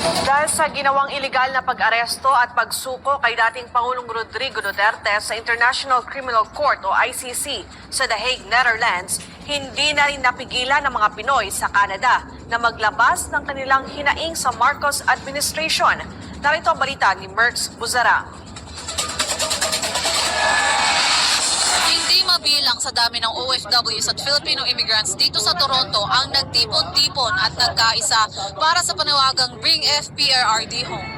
Dahil sa ginawang iligal na pag-aresto at pagsuko kay dating Pangulong Rodrigo Duterte sa International Criminal Court o ICC sa The Hague, Netherlands, hindi na rin napigilan ng mga Pinoy sa Canada na maglabas ng kanilang hinaing sa Marcos administration. Narito ang balita ni Merx Buzara. Hindi mabilang sa dami ng OFWs at Filipino immigrants dito sa Toronto ang nagtipon-tipon at nagkaisa para sa panawagang Bring FPRRD Home.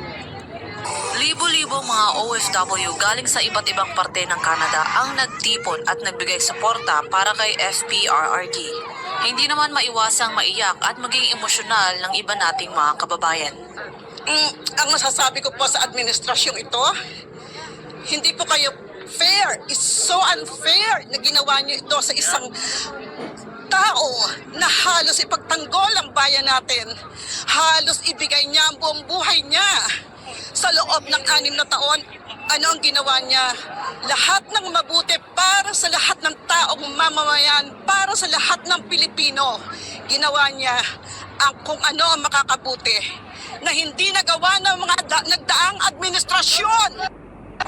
Libo-libo mga OFW galing sa iba't ibang parte ng Canada ang nagtipon at nagbigay suporta para kay FPRRD. Hindi naman maiwasang maiyak at maging emosyonal ng iba nating mga kababayan. Ang masasabi ko po sa administrasyong ito, hindi po kayo fair. It's so unfair na ginawa niyo ito sa isang tao na halos ipagtanggol ang bayan natin. Halos ibigay niya ang buong buhay niya. Sa loob ng 6 na taon, ano ang ginawa niya? Lahat ng mabuti para sa lahat ng taong mamamayan, para sa lahat ng Pilipino. Ginawa niya ang kung ano ang makakabuti na hindi nagawa ng mga nagdaang administrasyon.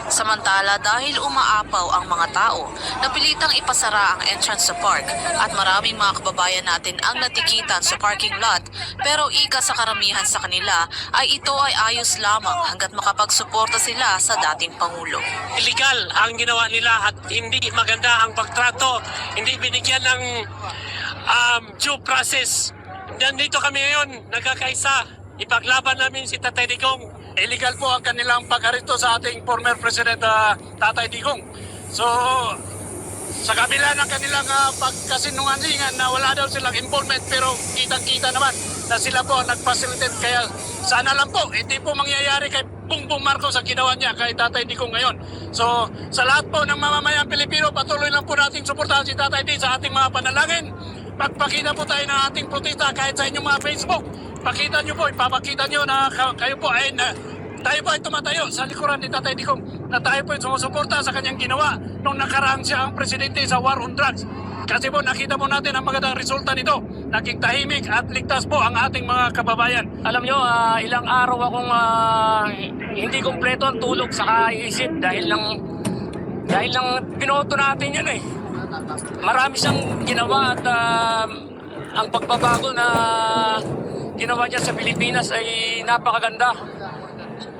Samantala dahil umaapaw ang mga tao, napilitang ipasara ang entrance sa park at maraming mga kababayan natin ang natikitan sa parking lot, pero ika sa karamihan sa kanila ay ito ay ayos lamang hanggat makapagsuporta sila sa dating Pangulo. Illegal ang ginawa nila at hindi maganda ang pagtrato, hindi binigyan ng due process. Nandito kami ngayon, nagkakaisa, ipaglaban namin si Tatay Digong. Illegal po ang kanilang pag-aresto sa ating former President Tatay Digong. So, sa kabila ng kanilang pagkasinungalingan na wala daw silang involvement, pero kitang-kita naman na sila po nag-facilitate. Kaya sana lang po, hindi po mangyayari kay Bongbong Marcos ang ginawa niya kay Tatay Digong ngayon. So, sa lahat po ng mamamayang Pilipino, patuloy lang po nating suportahan si Tatay Digong sa ating mga panalangin. Magpakita po tayo ng ating protesta kahit sa inyong mga Facebook. Pakita nyo po, ipapakita nyo na kayo po ay tayo po ay tumatayo sa likuran ni Tatay Digong, na tayo po ay sumusuporta sa kanyang ginawa nung nakaraang siya ang presidente sa war on drugs. Kasi po nakita po natin ang magandang resulta nito. Naging tahimik at ligtas po ang ating mga kababayan. Alam nyo, ilang araw akong hindi kompleto ang tulog sa kaisip dahil lang binoto natin yan eh. Marami siyang ginawa at ang pagbabago na ginawa niya sa Pilipinas ay napakaganda.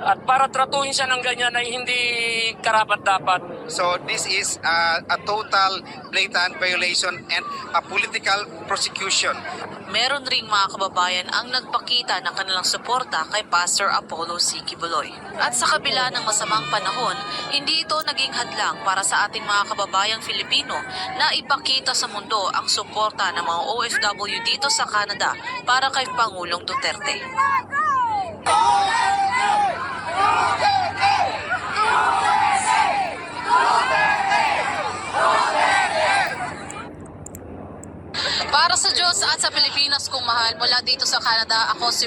At para tratuhin siya ng ganyan ay hindi karapat-dapat. So this is a total blatant violation and a political prosecution. Meron ring mga kababayan ang nagpakita ng kanilang suporta kay Pastor Apollo C. Kibuloy. At sa kabila ng masamang panahon, hindi ito naging hadlang para sa ating mga kababayang Filipino na ipakita sa mundo ang suporta ng mga OFW dito sa Canada para kay Pangulong Duterte. Para sa Diyos at sa Pilipinas kong mahal, mula dito sa Canada, ako si